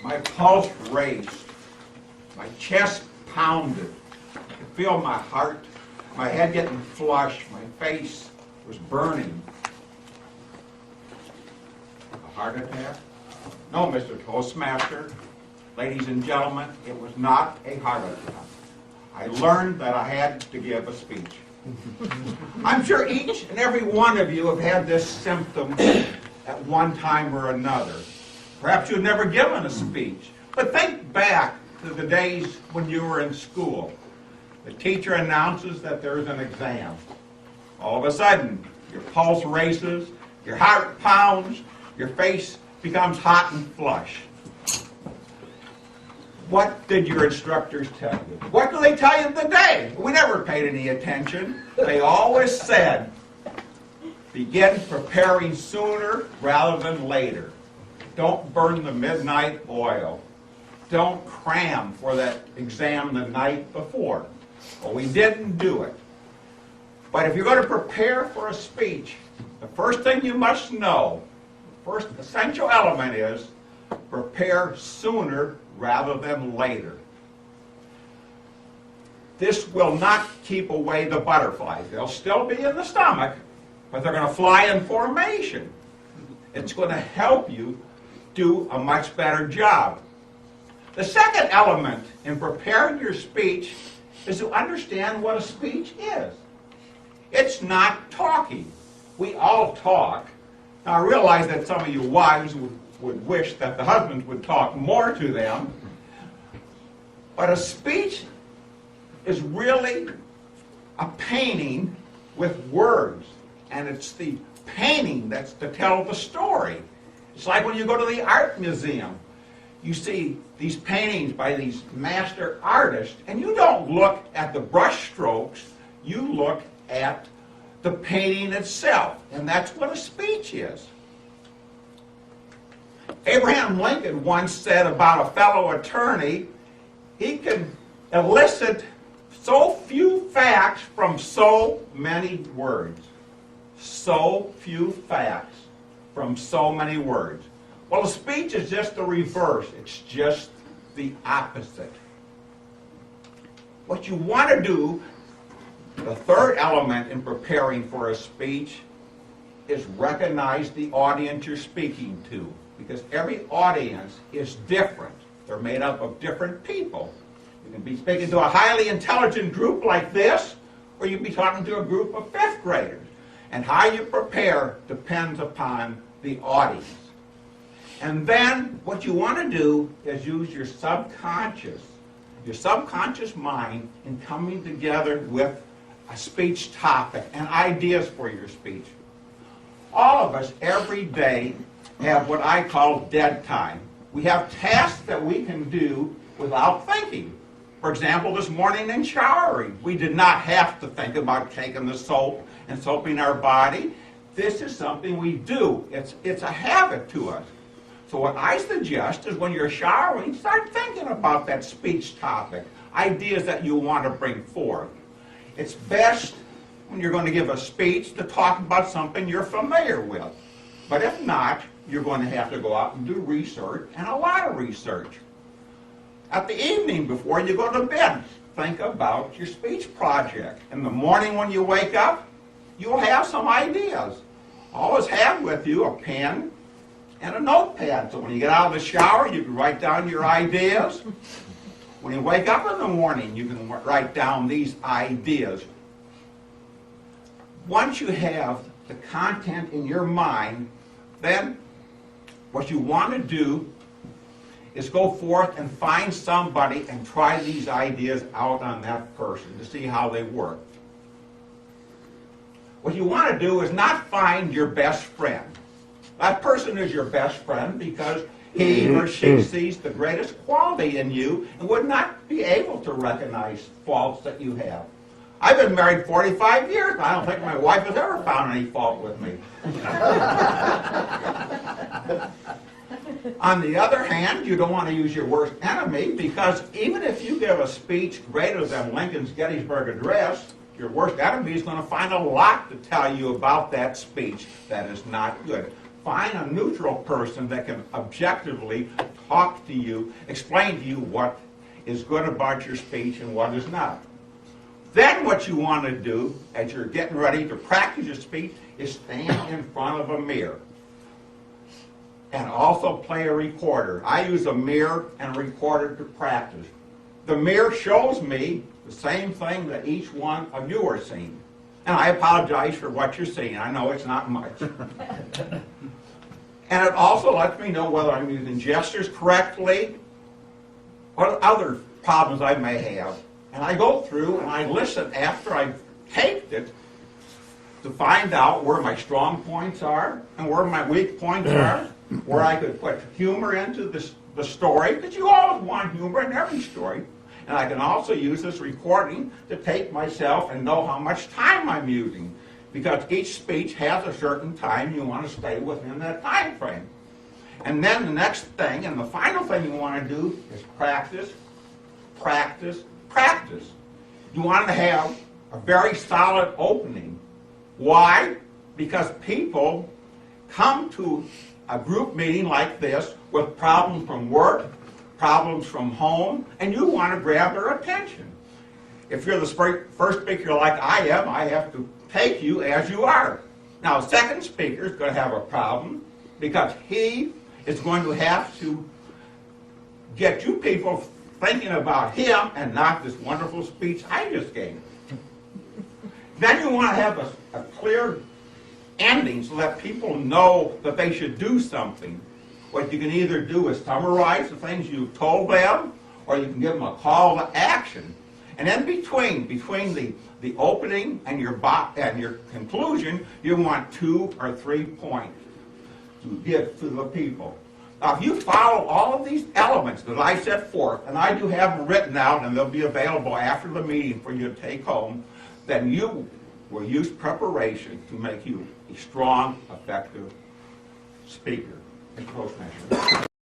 My pulse raced. My chest pounded. I could feel my heart, my head getting flushed. My face was burning. A heart attack? No, Mr. Toastmaster. Ladies and gentlemen, it was not a heart attack. I learned that I had to give a speech. I'm sure each and every one of you have had this symptom at one time or another. Perhaps you've never given a speech, but think back to the days when you were in school. The teacher announces that there's an exam. All of a sudden, your pulse races, your heart pounds, your face becomes hot and flush. What did your instructors tell you? What do they tell you today? We never paid any attention. They always said, begin preparing sooner rather than later. Don't burn the midnight oil. Don't cram for that exam the night before. Well, we didn't do it. But if you're going to prepare for a speech, the first thing you must know, the first essential element is prepare sooner rather than later. This will not keep away the butterflies. They'll still be in the stomach, but they're going to fly in formation. It's going to help you do a much better job. The second element in preparing your speech is to understand what a speech is. It's not talking. We all talk. Now, I realize that some of you wives would wish that the husbands would talk more to them. But a speech is really a painting with words. And it's the painting that's to tell the story. It's like when you go to the art museum. You see these paintings by these master artists, and you don't look at the brush strokes, you look at the painting itself. And that's what a speech is. Abraham Lincoln once said about a fellow attorney, he can elicit so few facts from so many words. So few facts from so many words. Well, a speech is just the reverse. It's just the opposite. What you want to do, the third element in preparing for a speech, is recognize the audience you're speaking to. Because every audience is different. They're made up of different people. You can be speaking to a highly intelligent group like this, or you can be talking to a group of fifth graders. And how you prepare depends upon the audience. And then what you want to do is use your subconscious mind in coming together with a speech topic and ideas for your speech. All of us every day have what I call dead time. We have tasks that we can do without thinking. For example, this morning in showering, we did not have to think about taking the soap and soaping our body. This is something we do. It's a habit to us. So what I suggest is when you're showering, start thinking about that speech topic, ideas that you want to bring forth. It's best when you're going to give a speech to talk about something you're familiar with. But if not, you're going to have to go out and do research, and a lot of research. At the evening before you go to bed, think about your speech project. In the morning when you wake up, you'll have some ideas. Always have with you a pen and a notepad. So when you get out of the shower, you can write down your ideas. When you wake up in the morning, you can write down these ideas. Once you have the content in your mind, then what you want to do is go forth and find somebody and try these ideas out on that person to see how they work. What you want to do is not find your best friend. That person is your best friend because he or she sees the greatest quality in you and would not be able to recognize faults that you have. I've been married 45 years, and I don't think my wife has ever found any fault with me. On the other hand, you don't want to use your worst enemy because even if you give a speech greater than Lincoln's Gettysburg Address, your worst enemy is going to find a lot to tell you about that speech that is not good. Find a neutral person that can objectively talk to you, explain to you what is good about your speech and what is not. Then what you want to do, as you're getting ready to practice your speech, is stand in front of a mirror. And also play a recorder. I use a mirror and a recorder to practice. The mirror shows me the same thing that each one of you are seeing. And I apologize for what you're seeing. I know it's not much. And it also lets me know whether I'm using gestures correctly, what other problems I may have. And I go through and I listen after I've taped it to find out where my strong points are and where my weak points are, where I could put humor into the story, because you always want humor in every story. And I can also use this recording to tape myself and know how much time I'm using, because each speech has a certain time. You want to stay within that time frame. And then the next thing, and the final thing you want to do is practice, practice, practice. You want to have a very solid opening. Why? Because people come to a group meeting like this with problems from work, problems from home, and you want to grab their attention. If you're the first speaker like I am, I have to take you as you are. Now, the second speaker is going to have a problem because he is going to have to get you people thinking about him and not this wonderful speech I just gave. Then you want to have a clear ending so that people know that they should do something. What you can either do is summarize the things you've told them, or you can give them a call to action. And in between the opening and your conclusion, you want 2 or 3 points to give to the people. Now, if you follow all of these elements that I set forth, and I do have them written out, and they'll be available after the meeting for you to take home, then you will use preparation to make you a strong, effective speaker.